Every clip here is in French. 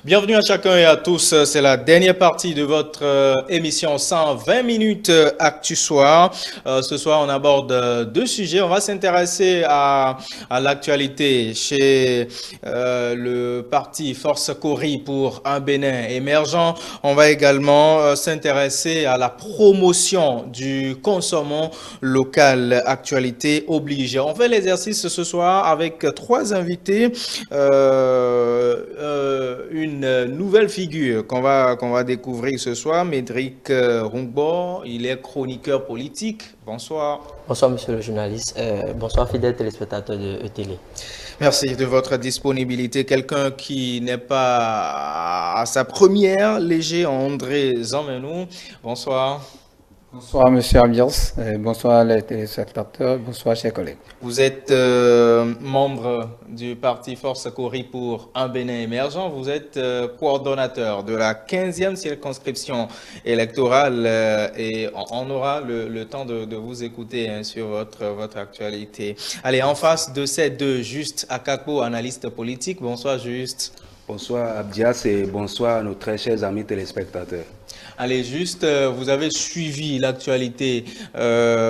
Bienvenue à chacun et à tous. C'est la dernière partie de votre émission 120 minutes Actu Soir. Ce soir, on aborde deux sujets. On va s'intéresser à l'actualité chez le parti Force Cori pour un Bénin émergent. On va également s'intéresser à la promotion du consommant local. Actualité obligée. On fait l'exercice ce soir avec trois invités. Une nouvelle figure qu'on va découvrir ce soir, Médric Rungbo. Il est chroniqueur politique. Bonsoir. Bonsoir, monsieur le journaliste. Bonsoir, fidèles téléspectateurs de ETélé. Merci de votre disponibilité. Quelqu'un qui n'est pas à sa première, léger, André Zammenou. Bonsoir. Bonsoir, monsieur Ambiance. Bonsoir, les téléspectateurs. Bonsoir, chers collègues. Vous êtes membre du parti Force Cori pour un Bénin émergent. Vous êtes coordonnateur de la 15e circonscription électorale et on aura le temps de vous écouter sur votre actualité. Allez, en face de ces deux, Juste Akakpo, analyste politique. Bonsoir, Juste. Bonsoir Abdias et bonsoir à nos très chers amis téléspectateurs. Allez, Juste, vous avez suivi l'actualité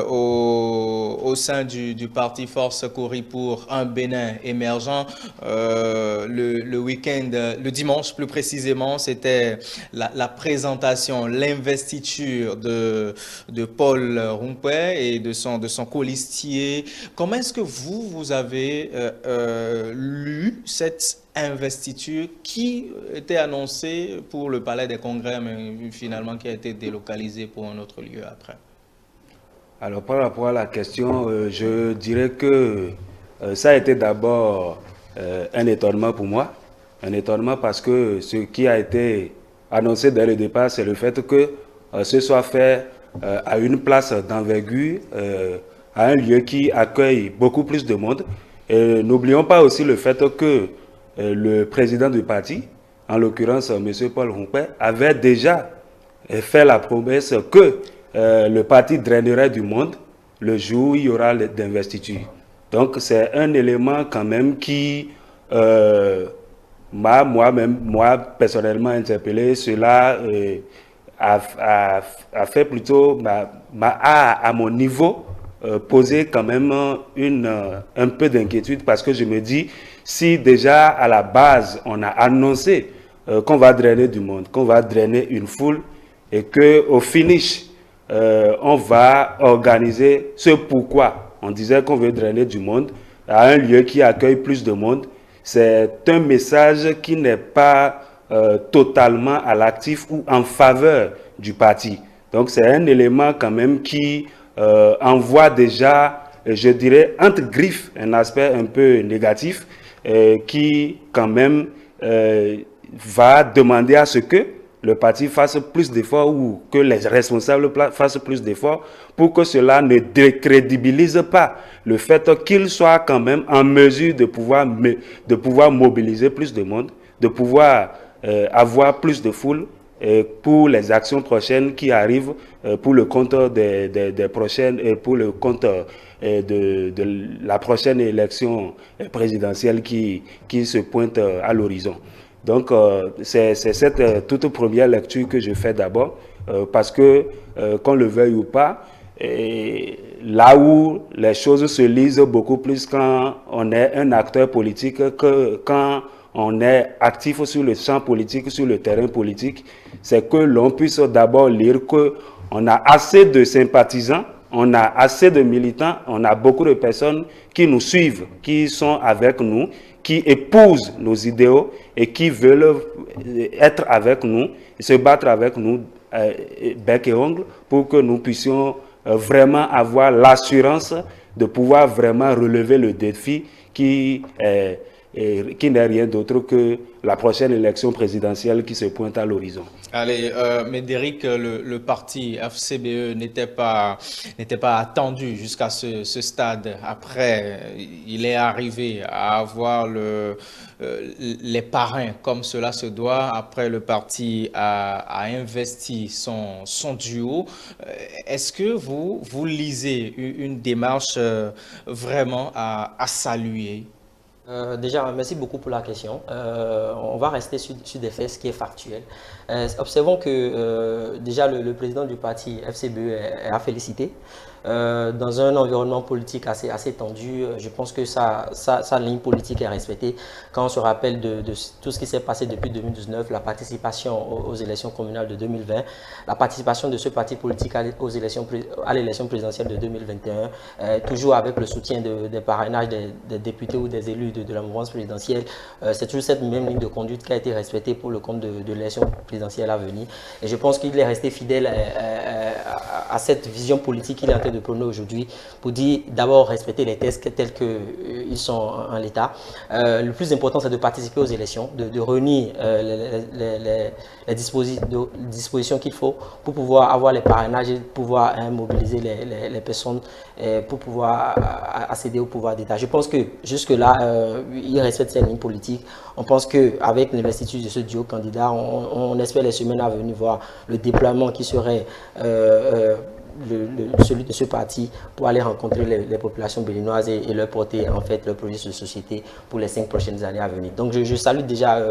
au sein du parti Force Cori pour un Bénin émergent. Le week-end, le dimanche plus précisément, c'était la présentation, l'investiture de Paul Rumpé et de son colistier. Comment est-ce que vous avez lu cette investiture qui était annoncée pour le Palais des Congrès, mais finalement qui a été délocalisée pour un autre lieu après? Alors par rapport à la question, je dirais que ça a été d'abord un étonnement pour moi. Un étonnement parce que ce qui a été annoncé dès le départ, c'est le fait que ce soit fait à une place d'envergure, à un lieu qui accueille beaucoup plus de monde. Et n'oublions pas aussi le fait que le président du parti, en l'occurrence M. Paul Rumpé, avait déjà fait la promesse que le parti drainerait du monde le jour où il y aura d'investiture. Donc c'est un élément quand même qui m'a moi personnellement interpellé. Cela a fait plutôt, à mon niveau, poser quand même un peu d'inquiétude parce que je me dis, si déjà à la base on a annoncé qu'on va drainer du monde, qu'on va drainer une foule et qu'au finish on va organiser ce pourquoi on disait qu'on veut drainer du monde à un lieu qui accueille plus de monde, c'est un message qui n'est pas totalement à l'actif ou en faveur du parti. Donc c'est un élément quand même qui envoie déjà, je dirais, entre griffes, un aspect un peu négatif qui, quand même, va demander à ce que le parti fasse plus d'efforts ou que les responsables fassent plus d'efforts pour que cela ne décrédibilise pas le fait qu'ils soient quand même en mesure de pouvoir mobiliser plus de monde, de pouvoir avoir plus de foule pour les actions prochaines qui arrivent pour le compte des prochaines et pour le compte de la prochaine élection présidentielle qui se pointe à l'horizon. Donc c'est cette toute première lecture que je fais d'abord parce que qu'on le veuille ou pas, là où les choses se lisent beaucoup plus quand on est un acteur politique que quand on est actif sur le champ politique, sur le terrain politique, c'est que l'on puisse d'abord lire qu'on a assez de sympathisants, on a assez de militants, on a beaucoup de personnes qui nous suivent, qui sont avec nous, qui épousent nos idéaux et qui veulent être avec nous, se battre avec nous bec et ongle pour que nous puissions vraiment avoir l'assurance de pouvoir vraiment relever le défi qui n'est rien d'autre que la prochaine élection présidentielle qui se pointe à l'horizon. Allez, Médéric, le parti FCBE n'était pas attendu jusqu'à ce stade. Après, il est arrivé à avoir les parrains comme cela se doit. Après, le parti a investi son duo. Est-ce que vous lisez une démarche vraiment à saluer? Déjà, merci beaucoup pour la question. On va rester sur des faits, ce qui est factuel. Observons que déjà le président du parti FCBE est à féliciter. Dans un environnement politique assez tendu, je pense que sa ligne politique est respectée. Quand on se rappelle de tout ce qui s'est passé depuis 2019, la participation aux élections communales de 2020, la participation de ce parti politique à l'élection présidentielle de 2021, toujours avec le soutien des parrainages des députés ou des élus de la mouvance présidentielle, c'est toujours cette même ligne de conduite qui a été respectée pour le compte de l'élection présidentielle à venir. Et je pense qu'il est resté fidèle à cette vision politique qu'il est en train de prôner aujourd'hui pour dire d'abord respecter les textes tels qu'ils sont en l'état. Le plus important, c'est de participer aux élections, de réunir les dispositions qu'il faut pour pouvoir avoir les parrainages et pouvoir mobiliser les personnes pour pouvoir accéder au pouvoir d'État. Je pense que jusque-là, il respecte ses lignes politiques. On pense qu'avec l'investiture de ce duo candidat, on espère les semaines à venir voir le déploiement qui serait celui de ce parti pour aller rencontrer les populations béninoises et leur porter en fait leur projet de société pour les 5 prochaines années à venir. Donc je salue déjà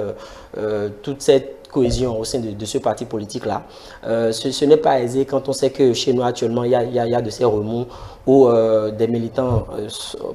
toute cette cohésion au sein de ce parti politique-là. Ce n'est pas aisé quand on sait que chez nous actuellement, il y a de ces remous où des militants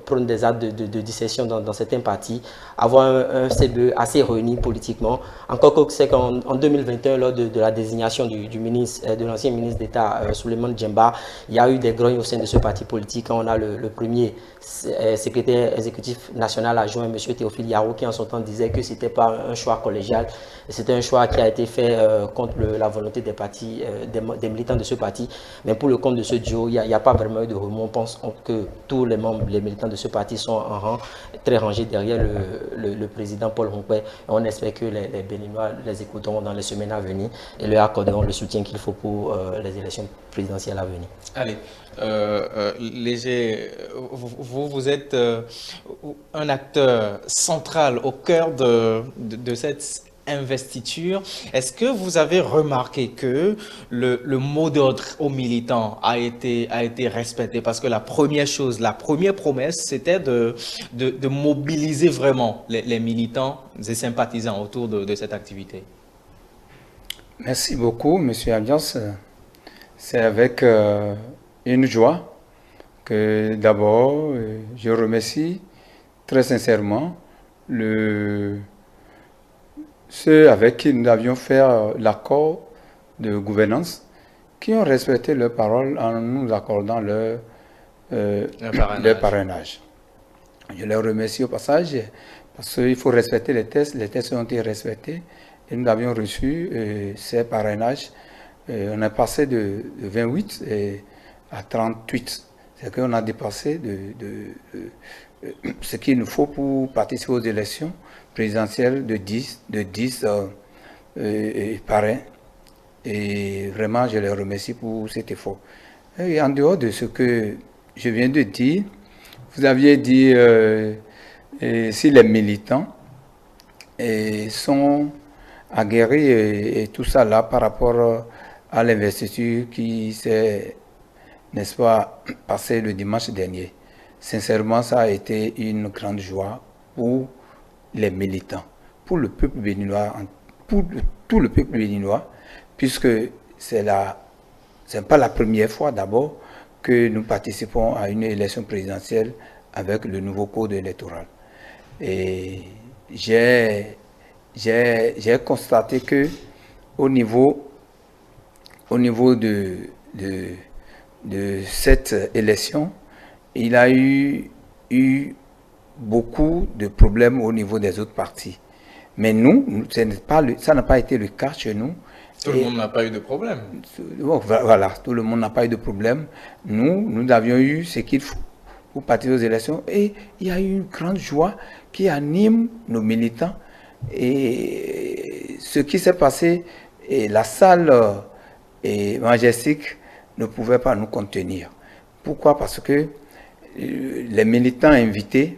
prennent des actes de dissension dans certains partis, avoir un CBE assez réuni politiquement. Encore que c'est qu'en 2021, lors de la désignation de l'ancien ministre d'État, Souleymane Djemba, il y a eu des grognes au sein de ce parti politique. On a le premier secrétaire exécutif national adjoint, M. Théophile Yaro, qui en son temps disait que ce n'était pas un choix collégial, c'était un choix qui a été fait contre la volonté des militants de ce parti. Mais pour le compte de ce duo, il n'y a pas vraiment eu de remous. On pense que tous les militants de ce parti sont en rang, très rangés derrière le président Paul Rompouet. On espère que les Béninois les écouteront dans les semaines à venir et leur accorderont le soutien qu'il faut pour les élections présidentielles à venir. Allez, Léger, vous êtes un acteur central au cœur de cette investiture. Est-ce que vous avez remarqué que le mot d'ordre aux militants a été respecté? Parce que la première promesse, c'était de mobiliser vraiment les militants et sympathisants autour de cette activité. Merci beaucoup, M. Alliance. C'est avec une joie que d'abord, je remercie très sincèrement ceux avec qui nous avions fait l'accord de gouvernance, qui ont respecté leurs paroles en nous accordant leur parrainage. Je les remercie au passage parce qu'il faut respecter les tests ont été respectés et nous avions reçu ces parrainages. On est passé de 28 à 38. C'est qu'on a dépassé ce qu'il nous faut pour participer aux élections présidentielles de 10 parrains. Et vraiment, je les remercie pour cet effort. Et en dehors de ce que je viens de dire, vous aviez dit si les militants sont aguerris et tout ça là par rapport à l'investiture qui s'est, n'est-ce pas, passée le dimanche dernier. Sincèrement, ça a été une grande joie pour les militants, pour le peuple béninois, pour tout le peuple béninois, puisque c'est pas la première fois d'abord que nous participons à une élection présidentielle avec le nouveau code électoral. Et j'ai constaté que au niveau de cette élection, il y a eu beaucoup de problèmes au niveau des autres partis. Mais nous, ça n'a pas été le cas chez nous. Tout le monde n'a pas eu de problème. Voilà, tout le monde n'a pas eu de problème. Nous avions eu ce qu'il faut pour participer aux élections. Et il y a eu une grande joie qui anime nos militants. Et ce qui s'est passé, et la salle majestique ne pouvait pas nous contenir. Pourquoi? Parce que les militants invités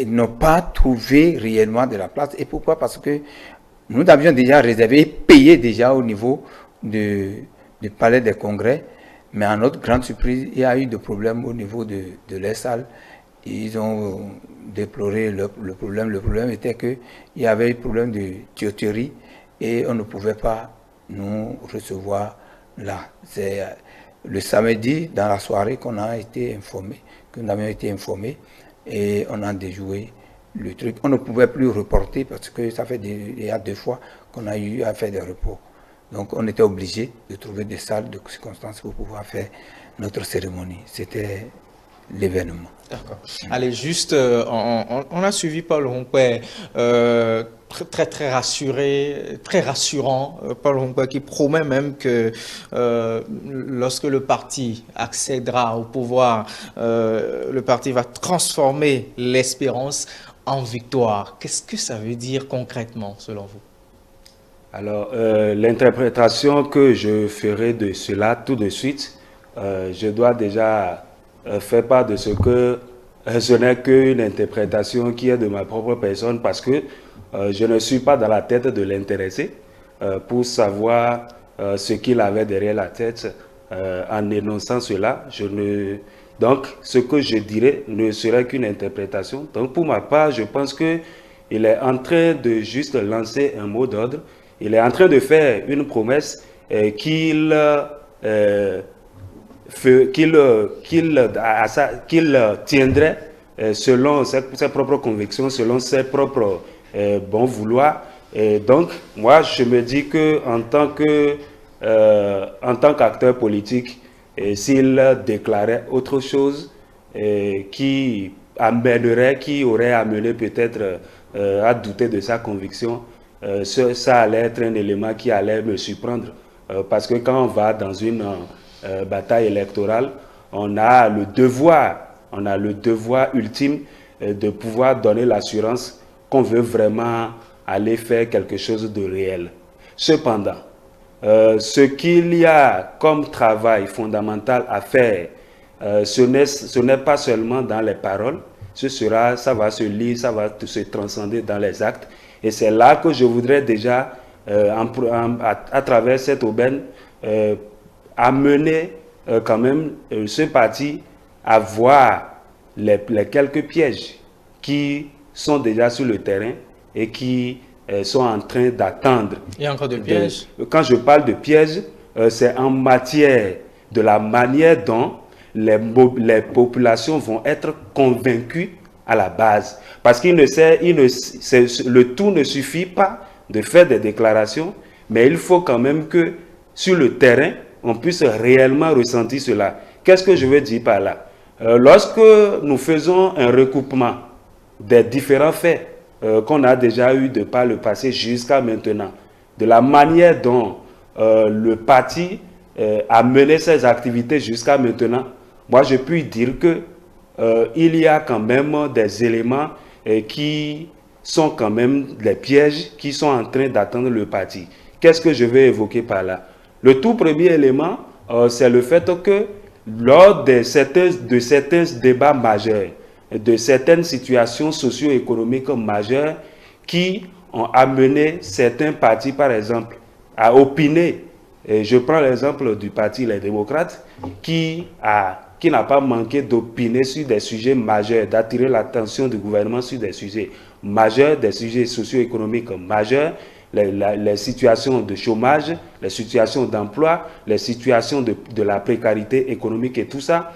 n'ont pas trouvé réellement de la place. Et pourquoi? Parce que nous avions déjà réservé, payé déjà au niveau du palais des congrès. Mais à notre grande surprise, il y a eu des problèmes au niveau de la salle. ils ont déploré le problème. Le problème était qu'il y avait un problème de tuyauterie et on ne pouvait pas nous recevoir là. C'est le samedi, dans la soirée, qu'on a été informés, que nous avions été informés et on a déjoué le truc. On ne pouvait plus reporter parce que ça fait il y a 2 fois qu'on a eu à faire des repos. Donc on était obligé de trouver des salles de circonstances pour pouvoir faire notre cérémonie. C'était l'événement. D'accord. Allez, juste, on a suivi Paul Rompouet, très rassuré, très rassurant. Paul Rompouet qui promet même que lorsque le parti accédera au pouvoir, le parti va transformer l'espérance en victoire. Qu'est-ce que ça veut dire concrètement, selon vous? Alors, l'interprétation que je ferai de cela tout de suite, je dois déjà faire part de ce que ce n'est qu'une interprétation qui est de ma propre personne parce que je ne suis pas dans la tête de l'intéressé pour savoir ce qu'il avait derrière la tête en énonçant cela. Donc, ce que je dirais ne serait qu'une interprétation. Donc, pour ma part, je pense qu'il est en train de juste lancer un mot d'ordre. Il est en train de faire une promesse qu'il tiendrait selon ses propres convictions, selon ses propres bons vouloirs. Et donc, moi, je me dis que en tant qu'acteur politique, s'il déclarait autre chose qui aurait amené peut-être à douter de sa conviction, ça allait être un élément qui allait me surprendre. Parce que quand on va dans une bataille électorale, on a le devoir ultime de pouvoir donner l'assurance qu'on veut vraiment aller faire quelque chose de réel. Cependant, ce qu'il y a comme travail fondamental à faire, ce n'est pas seulement dans les paroles, ça va se lire, ça va se transcender dans les actes. Et c'est là que je voudrais déjà, à travers cette aubaine, amener quand même ce parti à voir les quelques pièges qui sont déjà sur le terrain et qui sont en train d'attendre. Il y a encore de pièges. Quand je parle de pièges, c'est en matière de la manière dont les populations vont être convaincues à la base. Parce le tout ne suffit pas de faire des déclarations, mais il faut quand même que sur le terrain, on puisse réellement ressentir cela. Qu'est-ce que je veux dire par là? Lorsque nous faisons un recoupement des différents faits qu'on a déjà eu de par le passé jusqu'à maintenant, de la manière dont le parti a mené ses activités jusqu'à maintenant, moi je puis dire que il y a quand même des éléments qui sont quand même des pièges qui sont en train d'attendre le parti. Qu'est-ce que je vais évoquer par là? Le tout premier élément, c'est le fait que lors de certains débats majeurs, de certaines situations socio-économiques majeures qui ont amené certains partis, par exemple, à opiner. Et je prends l'exemple du parti Les Démocrates qui n'a pas manqué d'opiner sur des sujets majeurs, d'attirer l'attention du gouvernement sur des sujets majeurs, des sujets socio-économiques majeurs, les situations de chômage, les situations d'emploi, les situations de la précarité économique et tout ça.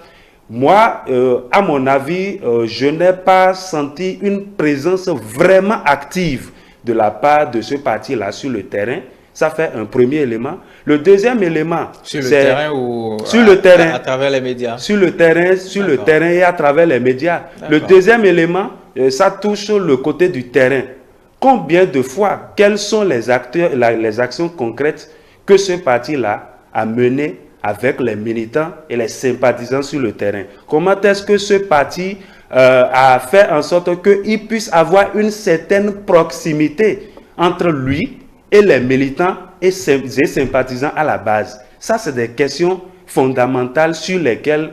Moi, à mon avis, je n'ai pas senti une présence vraiment active de la part de ce parti-là sur le terrain. Ça fait un premier élément. Le deuxième élément, sur le terrain ou sur le terrain, à travers les médias? Sur le terrain et à travers les médias. Le deuxième élément, ça touche le côté du terrain. Combien de fois, quels sont les actions concrètes que ce parti-là a menées avec les militants et les sympathisants sur le terrain? Comment est-ce que ce parti a fait en sorte qu'il puisse avoir une certaine proximité entre lui et les militants et sympathisants à la base? Ça, c'est des questions fondamentales sur lesquelles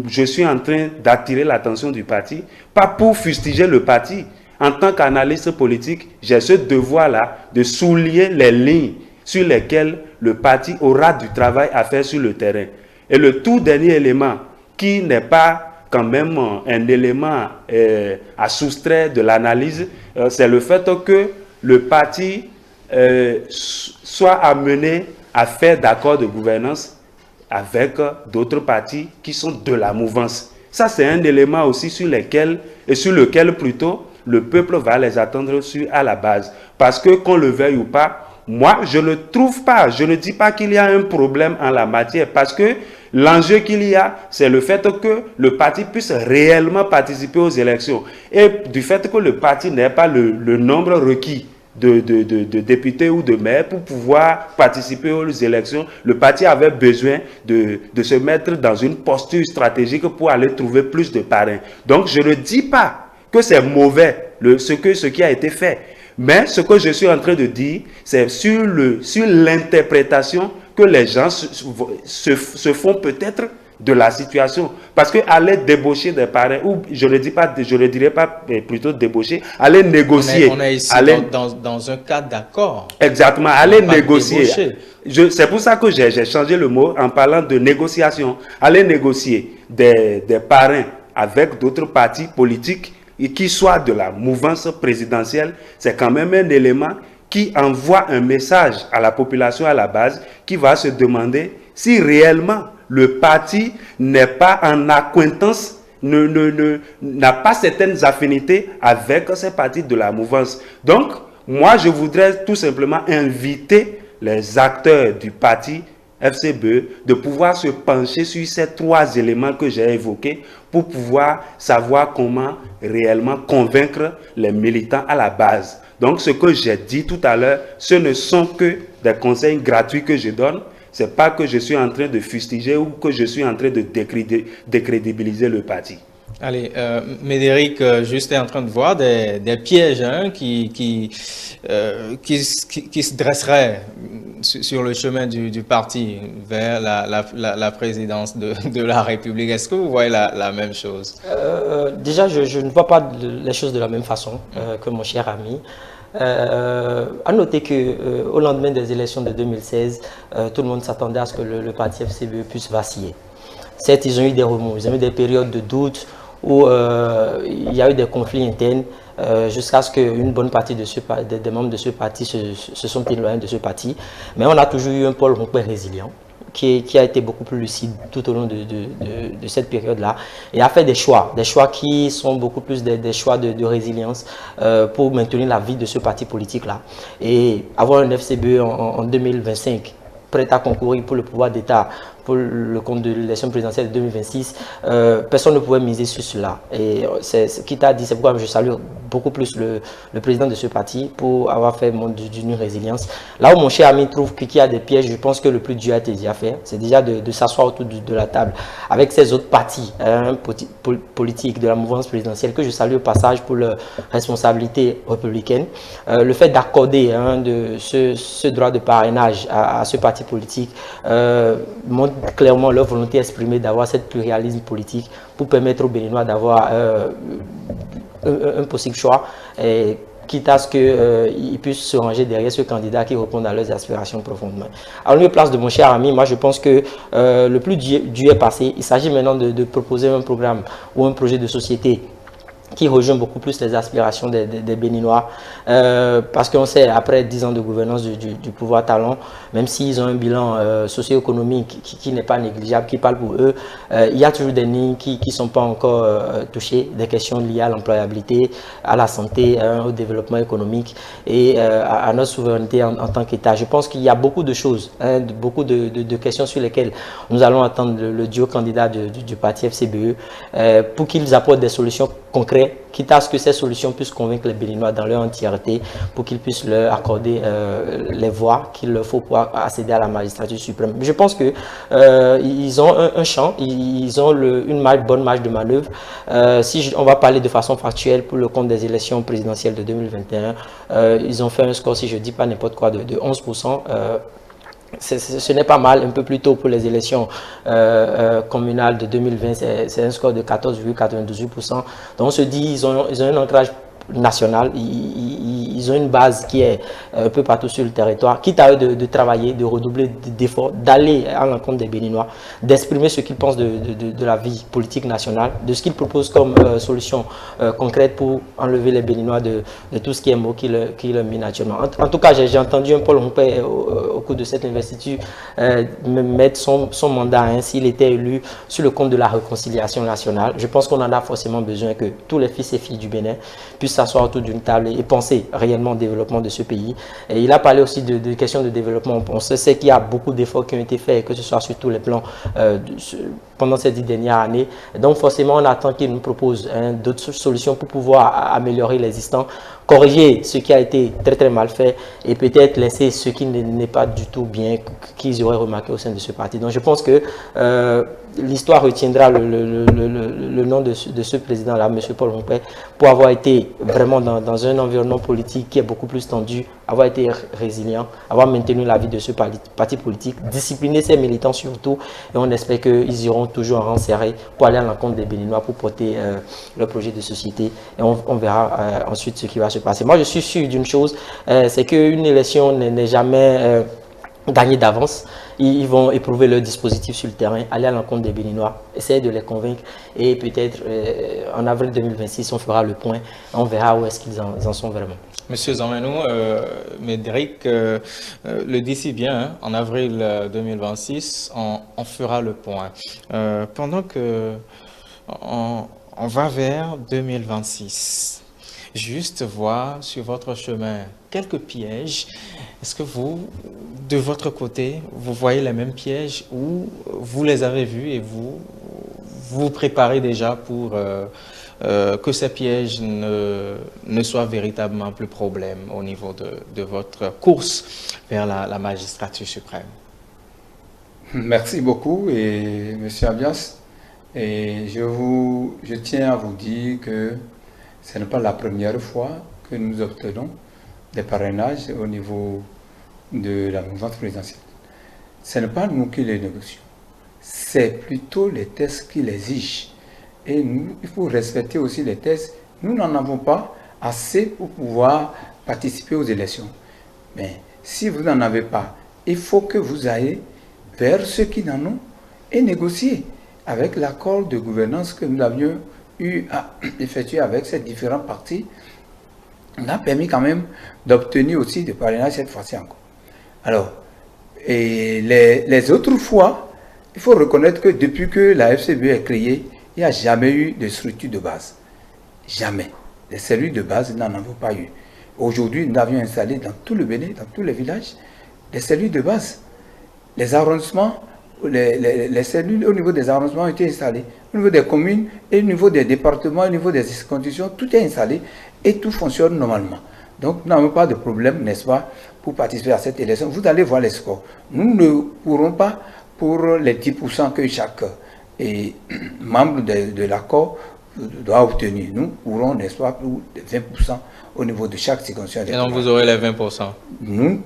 je suis en train d'attirer l'attention du parti, pas pour fustiger le parti. En tant qu'analyste politique, j'ai ce devoir-là de souligner les lignes sur lesquelles le parti aura du travail à faire sur le terrain. Et le tout dernier élément, qui n'est pas quand même un élément à soustraire de l'analyse, c'est le fait que le parti soit amené à faire d'accord de gouvernance avec d'autres partis qui sont de la mouvance. Ça, c'est un élément aussi sur lequel plutôt le peuple va les attendre à la base. Parce que qu'on le veuille ou pas, moi, je ne trouve pas, je ne dis pas qu'il y a un problème en la matière, parce que l'enjeu qu'il y a, c'est le fait que le parti puisse réellement participer aux élections. Et du fait que le parti n'ait pas le nombre requis de députés ou de maires pour pouvoir participer aux élections, le parti avait besoin de se mettre dans une posture stratégique pour aller trouver plus de parrains. Donc, je ne dis pas que c'est mauvais ce qui a été fait. Mais ce que je suis en train de dire, c'est sur l'interprétation que les gens se font peut-être de la situation. Parce qu'aller débaucher des parrains, ou je ne dirais pas plutôt débaucher, aller négocier. On est ici dans un cas d'accord. Exactement, aller négocier. C'est pour ça que j'ai changé le mot en parlant de négociation. Aller négocier des parrains avec d'autres partis politiques et qui soient de la mouvance présidentielle, c'est quand même un élément qui envoie un message à la population à la base qui va se demander si réellement le parti n'est pas en accointance, n'a pas certaines affinités avec ces partis de la mouvance. Donc, moi, je voudrais tout simplement inviter les acteurs du parti FCBE de pouvoir se pencher sur ces trois éléments que j'ai évoqués pour pouvoir savoir comment réellement convaincre les militants à la base. Donc, ce que j'ai dit tout à l'heure, ce ne sont que des conseils gratuits que je donne. Ce n'est pas que je suis en train de fustiger ou que je suis en train de décrédibiliser le parti. Allez, Médéric, juste est en train de voir des pièges qui se dresseraient sur le chemin du parti vers la présidence de la République. Est-ce que vous voyez la même chose? Déjà, je ne vois pas les choses de la même façon que mon cher ami. À noter qu'au lendemain des élections de 2016, tout le monde s'attendait à ce que le parti FCBE puisse vaciller. Certes, ils ont eu des remous, ils ont eu des périodes de doute où il y a eu des conflits internes jusqu'à ce qu'une bonne partie des membres de ce parti se sont éloignés de ce parti. Mais on a toujours eu un Paul Ronquet résilient qui a été beaucoup plus lucide tout au long de cette période-là et a fait des choix qui sont beaucoup plus des choix de résilience pour maintenir la vie de ce parti politique-là. Et avoir un FCBE en 2025 prêt à concourir pour le pouvoir d'État, pour le compte de l'élection présidentielle de 2026, personne ne pouvait miser sur cela. Et c'est qui t'a dit, c'est pourquoi je salue beaucoup plus le président de ce parti pour avoir fait d'une résilience. Là où mon cher ami trouve qu'il y a des pièges, je pense que le plus dur a été déjà fait. C'est déjà de s'asseoir autour de la table avec ces autres partis politiques de la mouvance présidentielle que je salue au passage pour leur responsabilité républicaine. Le fait d'accorder ce droit de parrainage à ce parti politique montre clairement leur volonté exprimée d'avoir cette pluralisme politique pour permettre aux Béninois d'avoir un possible choix, quitte à ce qu'ils puissent se ranger derrière ce candidat qui répond à leurs aspirations profondément. À la place de mon cher ami, moi je pense que le plus dur est passé. Il s'agit maintenant de proposer un programme ou un projet de société qui rejoint beaucoup plus les aspirations des Béninois. Parce qu'on sait, après 10 ans de gouvernance du pouvoir talon, même s'ils ont un bilan socio-économique qui n'est pas négligeable, qui parle pour eux, il y a toujours des lignes qui ne sont pas encore touchées, des questions liées à l'employabilité, à la santé, au développement économique et à notre souveraineté en tant qu'État. Je pense qu'il y a beaucoup de choses, beaucoup de questions sur lesquelles nous allons attendre le duo candidat du parti FCBE pour qu'ils apportent des solutions concrètes, quitte à ce que ces solutions puissent convaincre les Béninois dans leur entièreté pour qu'ils puissent leur accorder les voies qu'il leur faut pour accéder à la magistrature suprême. Je pense que ils ont un champ, ils ont une bonne marge de manœuvre. Si on va parler de façon factuelle pour le compte des élections présidentielles de 2021, ils ont fait un score, si je ne dis pas n'importe quoi, de 11%. Ce n'est pas mal, un peu plus tôt pour les élections communales de 2020, c'est un score de 14,98%. Donc on se dit ils ont un ancrage national. Ils ont une base qui est un peu partout sur le territoire, quitte à eux de travailler, de redoubler d'efforts, d'aller à l'encontre des Béninois, d'exprimer ce qu'ils pensent de la vie politique nationale, de ce qu'ils proposent comme solution concrète pour enlever les Béninois de tout ce qui est mot qui le mine actuellement. En tout cas, j'ai entendu un Paul Rompé au cours de cette investiture mettre son mandat, hein, s'il était élu, sur le compte de la réconciliation nationale. Je pense qu'on en a forcément besoin, que tous les fils et filles du Bénin puissent s'asseoir autour d'une table et penser réellement au développement de ce pays. Et il a parlé aussi de questions de développement. On sait qu'il y a beaucoup d'efforts qui ont été faits, que ce soit sur tous les plans pendant ces 10 dernières années. Donc forcément, on attend qu'il nous propose d'autres solutions pour pouvoir améliorer l'existant, corriger ce qui a été très très mal fait et peut-être laisser ce qui n'est pas du tout bien, qu'ils auraient remarqué au sein de ce parti. Donc je pense que l'histoire retiendra le nom de ce président-là, M. Paul Rompé, pour avoir été vraiment dans un environnement politique qui est beaucoup plus tendu, avoir été résilient, avoir maintenu la vie de ce parti politique, discipliner ses militants surtout, et on espère qu'ils iront toujours en rang serré pour aller à l'encontre des Béninois, pour porter leur projet de société, et on verra ensuite ce qui va se passer. Moi, je suis sûr d'une chose, c'est qu'une élection n'est jamais gagnée d'avance. Ils vont éprouver leur dispositif sur le terrain, aller à l'encontre des Béninois, essayer de les convaincre, et peut-être en avril 2026, on fera le point, on verra où est-ce qu'ils en sont vraiment. Monsieur Zanmenou, Médéric le dit si bien, hein, en avril 2026, on fera le point. Pendant que on va vers 2026, juste voir sur votre chemin quelques pièges. Est-ce que vous, de votre côté, vous voyez les mêmes pièges ou vous les avez vus et vous préparez déjà pour que ces pièges ne soient véritablement plus problème au niveau de votre course vers la magistrature suprême? Merci beaucoup, et Monsieur Abias, et je tiens à vous dire que ce n'est pas la première fois que nous obtenons des parrainages au niveau de la mouvance présidentielle. Ce n'est pas nous qui les négocions, c'est plutôt les tests qui l'exigent. Et nous, il faut respecter aussi les tests. Nous n'en avons pas assez pour pouvoir participer aux élections. Mais si vous n'en avez pas, il faut que vous ayez vers ceux qui n'en ont et négocier avec l'accord de gouvernance que nous avions eu à effectuer avec ces différents partis. On a permis quand même d'obtenir aussi des parrainages cette fois-ci encore. Alors, et les autres fois, il faut reconnaître que depuis que la FCBE est créée, il n'y a jamais eu de structure de base. Jamais. Les cellules de base, nous n'en avons pas eu. Aujourd'hui, nous avions installé dans tout le Bénin, dans tous les villages, des cellules de base. Les arrondissements, les cellules au niveau des arrondissements ont été installées. Au niveau des communes, et au niveau des départements, au niveau des institutions, tout est installé et tout fonctionne normalement. Donc, nous n'avons pas de problème, n'est-ce pas, pour participer à cette élection. Vous allez voir les scores. Nous ne pourrons pas, pour les 10% que chaque membre de l'accord doit obtenir. Nous pourrons, n'est-ce pas, pour 20% au niveau de chaque circonscription. Et donc, vous aurez les 20%? Nous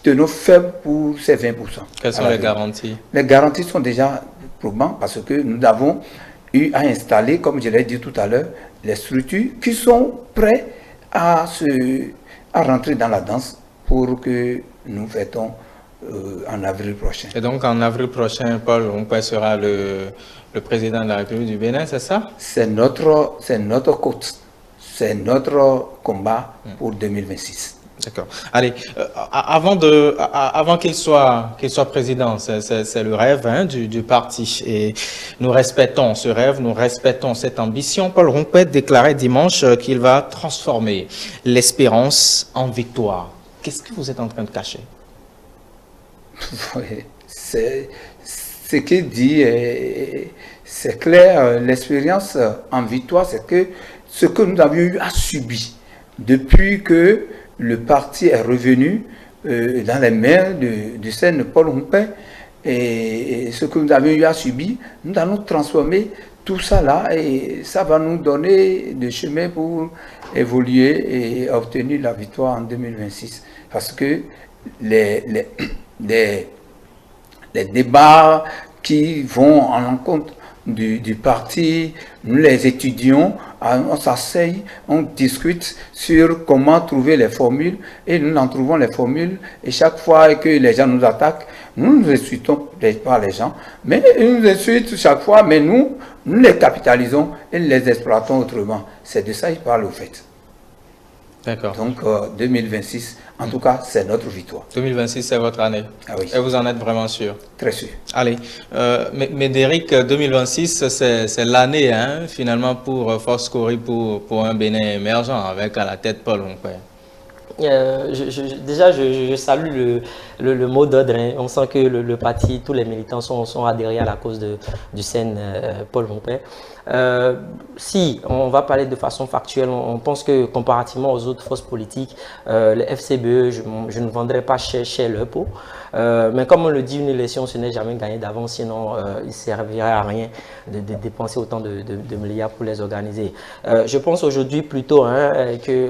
tenons faible pour ces 20%. Quelles sont les garanties? Les garanties sont déjà probantes parce que nous avons eu à installer, comme je l'ai dit tout à l'heure, les structures qui sont prêtes à rentrer dans la danse pour que nous fêtons en avril prochain. Et donc en avril prochain, Paul Rompé sera le président de la République du Bénin, c'est ça? C'est notre côte, c'est notre combat pour 2026. D'accord. Allez, avant qu'il soit président, c'est le rêve, hein, du parti. Et nous respectons ce rêve, nous respectons cette ambition. Paul Rompé déclarait dimanche qu'il va transformer l'espérance en victoire. Qu'est-ce que vous êtes en train de cacher? C'est ce qu'il dit, c'est clair. L'espérance en victoire, c'est que ce que nous avions eu à subir depuis que le parti est revenu dans les mains de Sène Paul Rompé, et ce que nous avions eu à subir, nous allons transformer tout ça là, et ça va nous donner des chemins pour évoluer et obtenir la victoire en 2026. Parce que les débats qui vont en encontre du parti, nous les étudions, on s'asseye, on discute sur comment trouver les formules et nous en trouvons les formules et chaque fois que les gens nous attaquent, nous nous insultons pas les gens, mais ils nous insultent chaque fois, mais nous les capitalisons et les exploitons autrement. C'est de ça qu'il parle au fait. D'accord. Donc 2026, en tout cas, c'est notre victoire. 2026, c'est votre année. Ah oui. Et vous en êtes vraiment sûr? Très sûr. Allez, Médéric, 2026, c'est l'année finalement pour Force Cori pour un Bénin émergent avec à la tête Paul Montpé. Déjà, je salue le mot d'ordre. On sent que le parti, tous les militants sont adhérés à la cause du SEN Paul Montpé. Si on va parler de façon factuelle, on pense que comparativement aux autres forces politiques, le FCBE, je ne vendrais pas cher leur peau. Mais comme on le dit, une élection, ce n'est jamais gagné d'avance, sinon il ne servirait à rien de dépenser autant de milliards pour les organiser. Je pense aujourd'hui plutôt que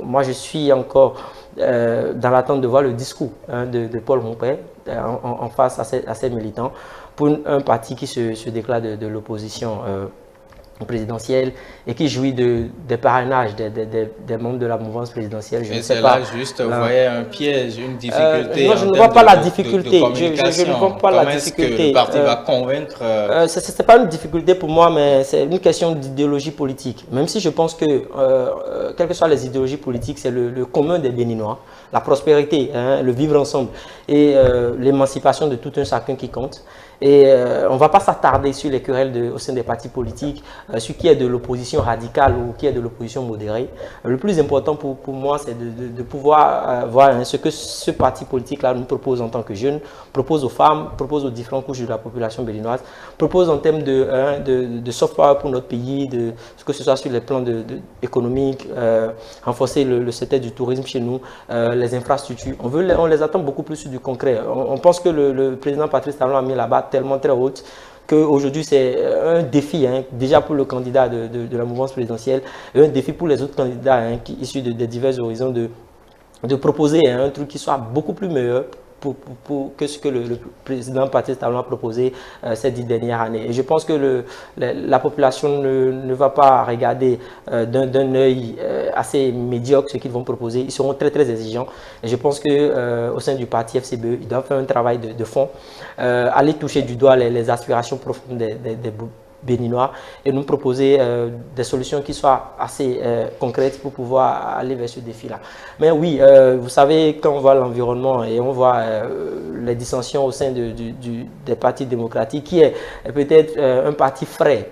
moi je suis encore dans l'attente de voir le discours de Paul Montpé en face à ces militants pour un parti qui se déclare de l'opposition présidentielle et qui jouit des parrainages des membres de la mouvance présidentielle. Je ne sais pas. Juste, vous voyez un piège, une difficulté. Non, je ne vois pas la difficulté. Je ne vois pas la difficulté. Est-ce que le parti va convaincre ce n'est pas une difficulté pour moi, mais c'est une question d'idéologie politique. Même si je pense que, quelles que soient les idéologies politiques, c'est le commun des Béninois, la prospérité, le vivre ensemble et l'émancipation de tout un chacun qui compte. Et on ne va pas s'attarder sur les querelles au sein des partis politiques, sur qui est de l'opposition radicale ou qui est de l'opposition modérée. Le plus important pour moi, c'est de pouvoir voir ce que ce parti politique-là nous propose en tant que jeunes, propose aux femmes, propose aux différentes couches de la population béninoise, propose en termes de soft power pour notre pays, que ce soit sur les plans économiques, renforcer le secteur du tourisme chez nous, les infrastructures. On les attend beaucoup plus sur du concret. On pense que le président Patrice Talon a mis la barre tellement très haute qu'aujourd'hui c'est un défi déjà pour le candidat de la mouvance présidentielle et un défi pour les autres candidats issus des divers horizons de proposer un truc qui soit beaucoup plus meilleur que ce que le président Patrice Talon a proposé ces 10 dernières années. Et je pense que la population ne va pas regarder d'un œil assez médiocre ce qu'ils vont proposer. Ils seront très très exigeants. Et je pense qu'au sein du parti FCBE, ils doivent faire un travail de fond, aller toucher du doigt les aspirations profondes des Béninois et nous proposer des solutions qui soient assez concrètes pour pouvoir aller vers ce défi-là. Mais oui, vous savez, quand on voit l'environnement et on voit les dissensions au sein des partis démocratiques, qui est peut-être un parti frais,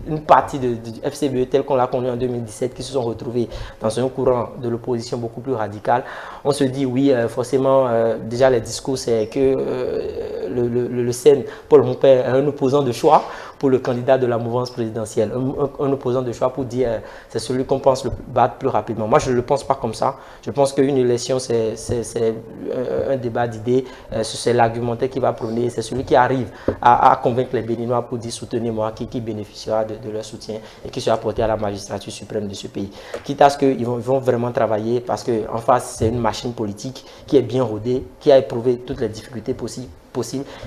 une partie du FCBE tel qu'on l'a connu en 2017, qui se sont retrouvés dans un courant de l'opposition beaucoup plus radical, on se dit oui, forcément, déjà les discours, c'est que le SEN, Paul Montpé, est un opposant de choix pour le candidat de la mouvance présidentielle, un opposant de choix pour dire c'est celui qu'on pense le battre plus rapidement. Moi, je ne le pense pas comme ça. Je pense qu'une élection, c'est un débat d'idées, c'est l'argumentaire qui va prôner, c'est celui qui arrive à convaincre les Béninois pour dire soutenez-moi, qui bénéficiera de leur soutien et qui sera porté à la magistrature suprême de ce pays. Quitte à ce qu'ils vont vraiment travailler parce qu'en face, c'est une machine politique qui est bien rodée, qui a éprouvé toutes les difficultés possibles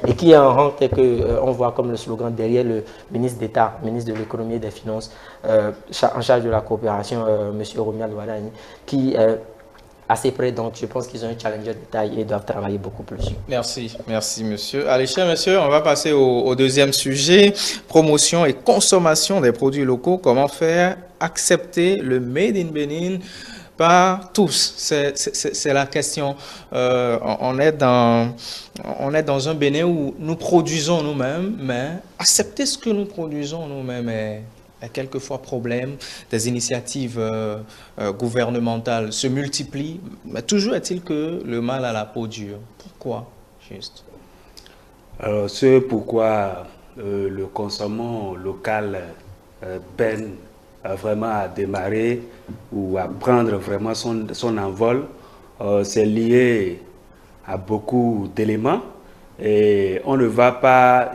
et qui est en rang tel qu'on voit comme le slogan derrière le ministre d'État, ministre de l'économie et des finances, en charge de la coopération, M. Romuald Wadani, qui est assez près. Donc je pense qu'ils ont un challenger de taille et doivent travailler beaucoup plus. Merci monsieur. Allez, cher monsieur, on va passer au deuxième sujet, promotion et consommation des produits locaux. Comment faire accepter le Made in Benin par tous? C'est la question. On est dans un Bénin où nous produisons nous-mêmes, mais accepter ce que nous produisons nous-mêmes est quelquefois problème. Des initiatives gouvernementales se multiplient, mais toujours est-il que le mal a la peau dure. Pourquoi, juste? Alors, c'est pourquoi le consommant local peine vraiment à démarrer ou à prendre vraiment son envol. C'est lié à beaucoup d'éléments et on ne va pas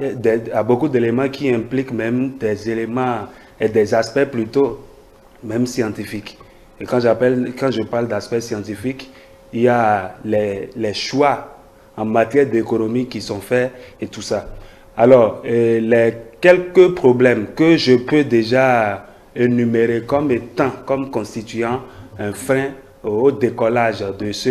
à beaucoup d'éléments qui impliquent même des éléments et des aspects plutôt même scientifiques. Et quand je parle d'aspects scientifiques, il y a les choix en matière d'économie qui sont faits et tout ça. Alors, les quelques problèmes que je peux déjà énumérer comme étant, comme constituant un frein au décollage de ce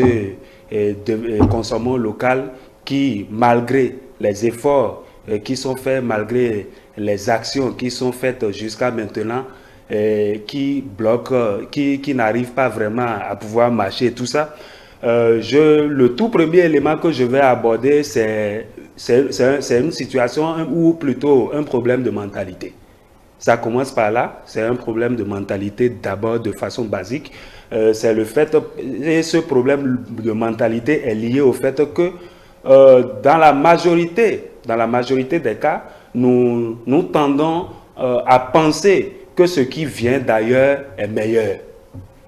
consommation local qui, malgré les efforts qui sont faits, malgré les actions qui sont faites jusqu'à maintenant, qui bloquent, qui n'arrivent pas vraiment à pouvoir marcher, tout ça. Le tout premier élément que je vais aborder, c'est une situation ou plutôt un problème de mentalité. Ça commence par là, c'est un problème de mentalité d'abord de façon basique. C'est le fait, et ce problème de mentalité est lié au fait que dans la majorité des cas, nous tendons à penser que ce qui vient d'ailleurs est meilleur.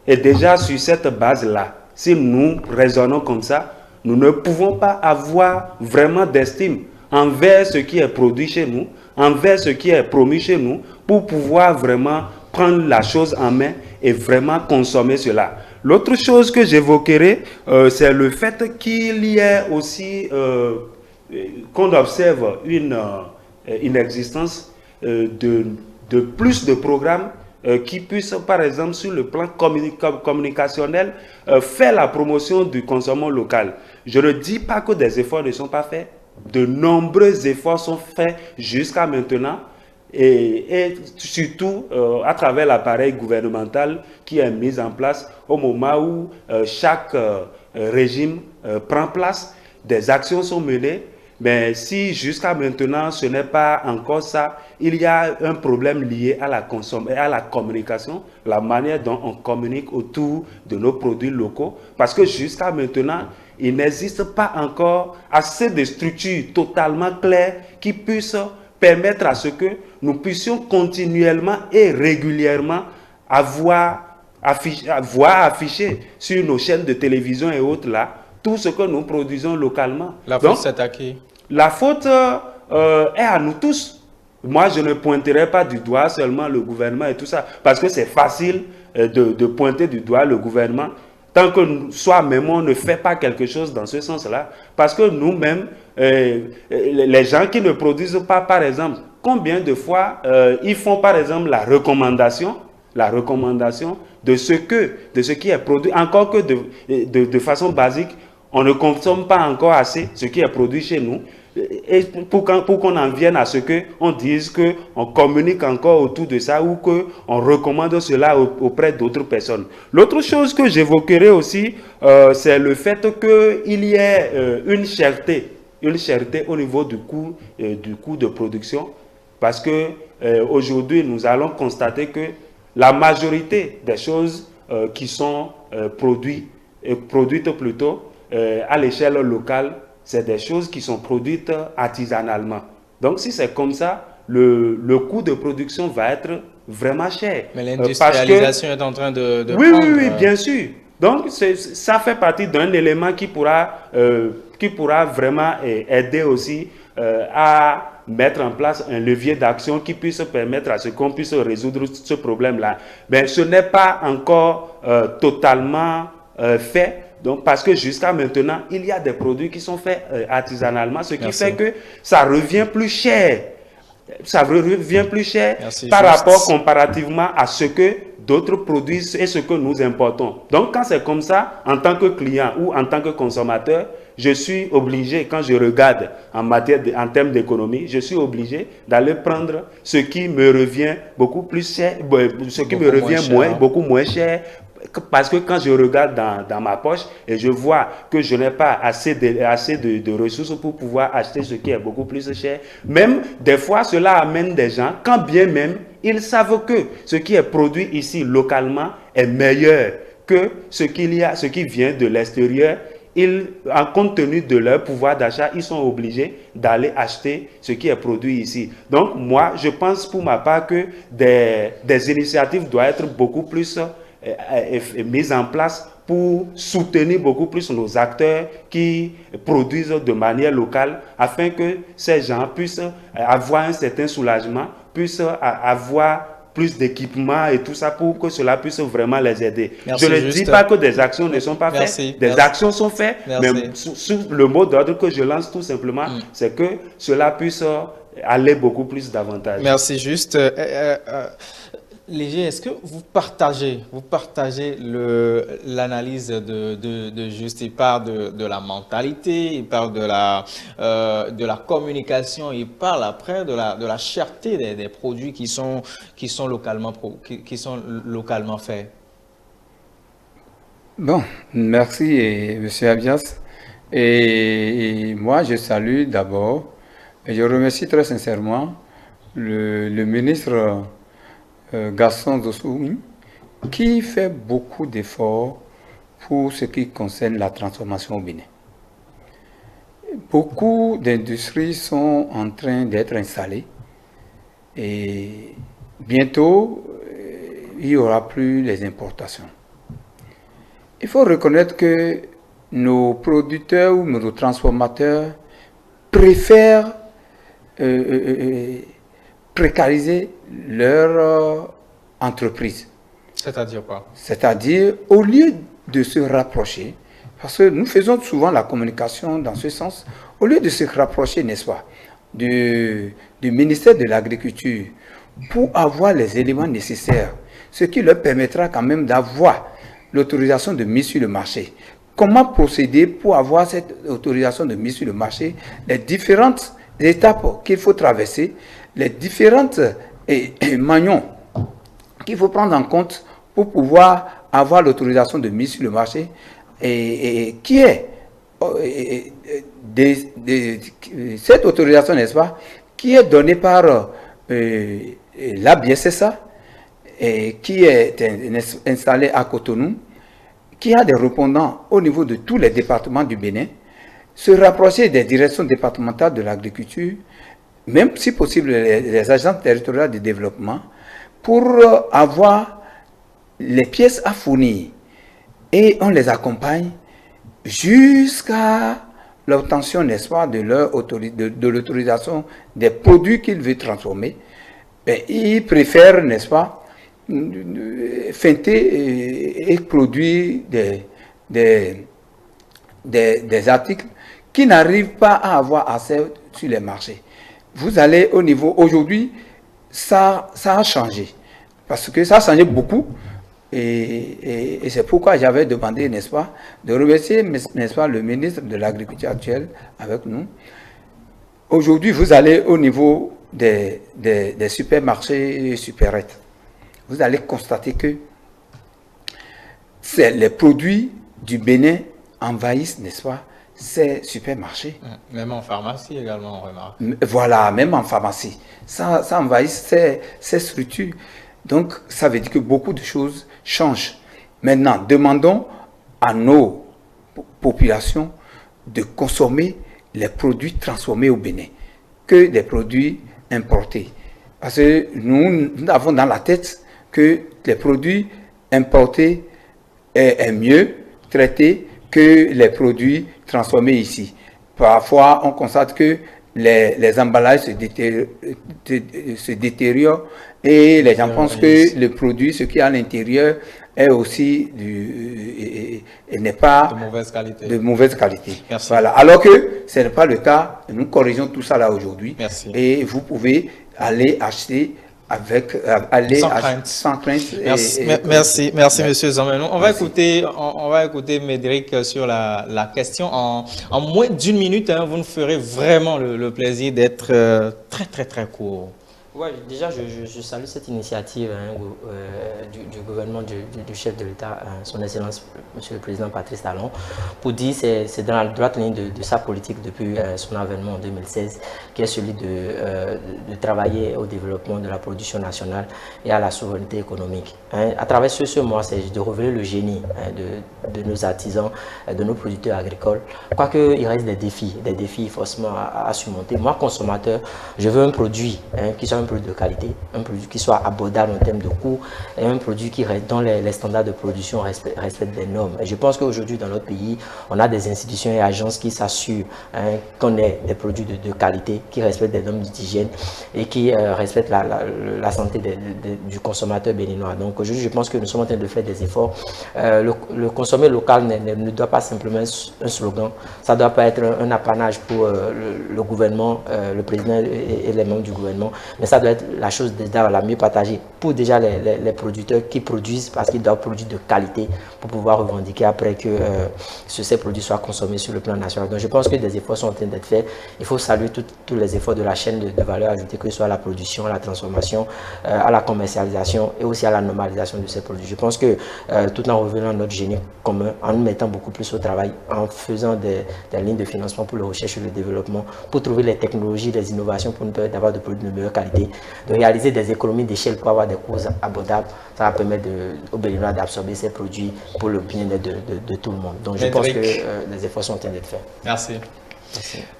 Et déjà sur cette base-là, si nous raisonnons comme ça, nous ne pouvons pas avoir vraiment d'estime envers ce qui est produit chez nous, envers ce qui est promis chez nous, pour pouvoir vraiment prendre la chose en main et vraiment consommer cela. L'autre chose que j'évoquerai, c'est le fait qu'il y ait aussi, qu'on observe une existence de plus de programmes qui puissent, par exemple, sur le plan communicationnel, faire la promotion du consommation local. Je ne dis pas que des efforts ne sont pas faits. De nombreux efforts sont faits jusqu'à maintenant et surtout à travers l'appareil gouvernemental qui est mis en place au moment où chaque régime prend place, des actions sont menées. Mais si jusqu'à maintenant ce n'est pas encore ça, il y a un problème lié à la communication, la manière dont on communique autour de nos produits locaux. Parce que jusqu'à maintenant, il n'existe pas encore assez de structures totalement claires qui puissent permettre à ce que nous puissions continuellement et régulièrement afficher sur nos chaînes de télévision et autres là, tout ce que nous produisons localement. La faute c'est à qui? La faute est à nous tous. Moi, je ne pointerai pas du doigt seulement le gouvernement et tout ça, parce que c'est facile de pointer du doigt le gouvernement tant que soi-même on ne fait pas quelque chose dans ce sens-là. Parce que nous-mêmes, les gens qui ne produisent pas, par exemple, combien de fois ils font par exemple la recommandation de ce qui est produit, encore que de façon basique, on ne consomme pas encore assez ce qui est produit chez nous. Et pour qu'on en vienne à ce qu'on dise qu'on communique encore autour de ça ou qu'on recommande cela auprès d'autres personnes. L'autre chose que j'évoquerai aussi, c'est le fait qu'il y ait une cherté au niveau du coût de production. Parce que aujourd'hui, nous allons constater que la majorité des choses qui sont produites plutôt à l'échelle locale, c'est des choses qui sont produites artisanalement. Donc, si c'est comme ça, le coût de production va être vraiment cher. Mais l'industrialisation est en train de oui, prendre... oui, bien sûr. Donc, ça fait partie d'un élément qui pourra vraiment aider aussi à mettre en place un levier d'action qui puisse permettre à ce qu'on puisse résoudre ce problème-là. Mais ce n'est pas encore totalement fait. Donc, parce que jusqu'à maintenant, il y a des produits qui sont faits artisanalement, ce qui fait que ça revient plus cher. Ça revient plus cher par rapport comparativement à ce que d'autres produisent et ce que nous importons. Donc, quand c'est comme ça, en tant que client ou en tant que consommateur, je suis obligé, quand je regarde en termes d'économie, je suis obligé d'aller prendre ce qui me revient beaucoup plus cher, ce qui me revient beaucoup moins cher. Parce que quand je regarde dans ma poche et je vois que je n'ai pas assez de ressources pour pouvoir acheter ce qui est beaucoup plus cher, même des fois cela amène des gens, quand bien même ils savent que ce qui est produit ici localement est meilleur que ce qui vient de l'extérieur. En compte tenu de leur pouvoir d'achat, ils sont obligés d'aller acheter ce qui est produit ici. Donc moi, je pense pour ma part que des initiatives doivent être beaucoup plus mise en place pour soutenir beaucoup plus nos acteurs qui produisent de manière locale afin que ces gens puissent avoir un certain soulagement, puissent avoir plus d'équipements et tout ça pour que cela puisse vraiment les aider. Merci, je ne dis pas que des actions ne sont pas faites, des actions sont faites, mais sur le mot d'ordre que je lance tout simplement, c'est que cela puisse aller beaucoup plus davantage. Merci juste. Léger, est-ce que vous partagez l'analyse de Juste? Il parle de la mentalité, il parle de la communication, il parle après de la cherté des produits qui sont localement faits. Bon, merci Monsieur Abias. Et moi, je salue d'abord et je remercie très sincèrement le ministre Gaston Dossoumi, qui fait beaucoup d'efforts pour ce qui concerne la transformation au Bénin. Beaucoup d'industries sont en train d'être installées et bientôt, il n'y aura plus les importations. Il faut reconnaître que nos producteurs ou nos transformateurs préfèrent précariser leur entreprise. C'est-à-dire quoi? C'est-à-dire, au lieu de se rapprocher, parce que nous faisons souvent la communication dans ce sens, au lieu de se rapprocher, n'est-ce pas, du ministère de l'Agriculture pour avoir les éléments nécessaires, ce qui leur permettra quand même d'avoir l'autorisation de mise sur le marché. Comment procéder pour avoir cette autorisation de mise sur le marché? Les différentes étapes qu'il faut traverser, les différentes maillons qu'il faut prendre en compte pour pouvoir avoir l'autorisation de mise sur le marché et qui est cette autorisation, n'est-ce pas, qui est donnée par l'ABSSA et qui est installée à Cotonou, qui a des répondants au niveau de tous les départements du Bénin, se rapprocher des directions départementales de l'agriculture, même si possible les agences territoriales de développement, pour avoir les pièces à fournir. Et on les accompagne jusqu'à l'obtention, n'est-ce pas, de l'autorisation des produits qu'ils veulent transformer. Et ils préfèrent, n'est-ce pas, feinter et produire des articles qui n'arrivent pas à avoir accès sur les marchés. Vous allez au niveau, aujourd'hui, ça a changé, parce que ça a changé beaucoup, et c'est pourquoi j'avais demandé, n'est-ce pas, de remercier, n'est-ce pas, le ministre de l'Agriculture actuel avec nous. Aujourd'hui, vous allez au niveau des supermarchés et supérettes. Vous allez constater que les produits du Bénin envahissent, n'est-ce pas, ces supermarchés. Même en pharmacie également, on remarque. Voilà, même en pharmacie. Ça envahit ces structures. Donc, ça veut dire que beaucoup de choses changent. Maintenant, demandons à nos populations de consommer les produits transformés au Bénin que des produits importés. Parce que nous avons dans la tête que les produits importés est mieux traités que les produits transformés ici. Parfois, on constate que les emballages se détériorent et les gens pensent que le produit, ce qui est à l'intérieur, est aussi n'est pas de mauvaise qualité. Merci. Voilà. Alors que ce n'est pas le cas. Nous corrigeons tout ça là aujourd'hui. Merci. Et vous pouvez aller acheter sans crainte. Merci, Monsieur Zamenou. On va écouter Médéric sur la question. En moins d'une minute, hein, vous nous ferez vraiment le plaisir d'être très court. Ouais, déjà, je salue cette initiative du gouvernement, du chef de l'État, son Excellence, Monsieur le Président Patrice Talon, pour dire que c'est dans la droite ligne de sa politique depuis son avènement en 2016, qui est celui de travailler au développement de la production nationale et à la souveraineté économique. À travers ce mois, c'est de révéler le génie de nos artisans, de nos producteurs agricoles. Quoique il reste des défis forcément à surmonter. Moi, consommateur, je veux un produit qui soit un produit de qualité, un produit qui soit abordable en termes de coût et un produit qui reste dans les standards de production respecte des normes. Et je pense qu'aujourd'hui, dans notre pays, on a des institutions et agences qui s'assurent qu'on ait des produits de qualité, qui respectent des normes d'hygiène et qui respectent la santé du consommateur béninois. Donc aujourd'hui, je pense que nous sommes en train de faire des efforts. Le consommer local ne doit pas simplement être un slogan, ça ne doit pas être un apanage pour le gouvernement, le président et les membres du gouvernement, mais ça doit être la chose déjà la mieux partagée pour déjà les producteurs qui produisent, parce qu'ils doivent produire de qualité pour pouvoir revendiquer après que ces produits soient consommés sur le plan national. Donc je pense que des efforts sont en train d'être faits. Il faut saluer tous les efforts de la chaîne de valeur ajoutée, que ce soit à la production, à la transformation, à la commercialisation et aussi à la normalisation de ces produits. Je pense que tout en revenant à notre génie commun, en nous mettant beaucoup plus au travail, en faisant des lignes de financement pour la recherche et le développement, pour trouver les technologies, les innovations pour nous permettre d'avoir des produits de meilleure qualité, de réaliser des économies d'échelle pour avoir des coûts abordables, ça va permettre aux Béninois d'absorber ces produits pour le bien-être de tout le monde. Donc je pense que les efforts sont en train d'être faits. Merci.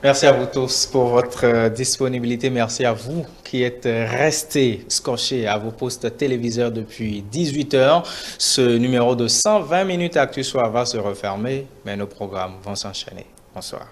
Merci à vous tous pour votre disponibilité. Merci à vous qui êtes restés scotchés à vos postes téléviseurs depuis 18 h. Ce numéro de 120 minutes Actu Soir va se refermer, mais nos programmes vont s'enchaîner. Bonsoir.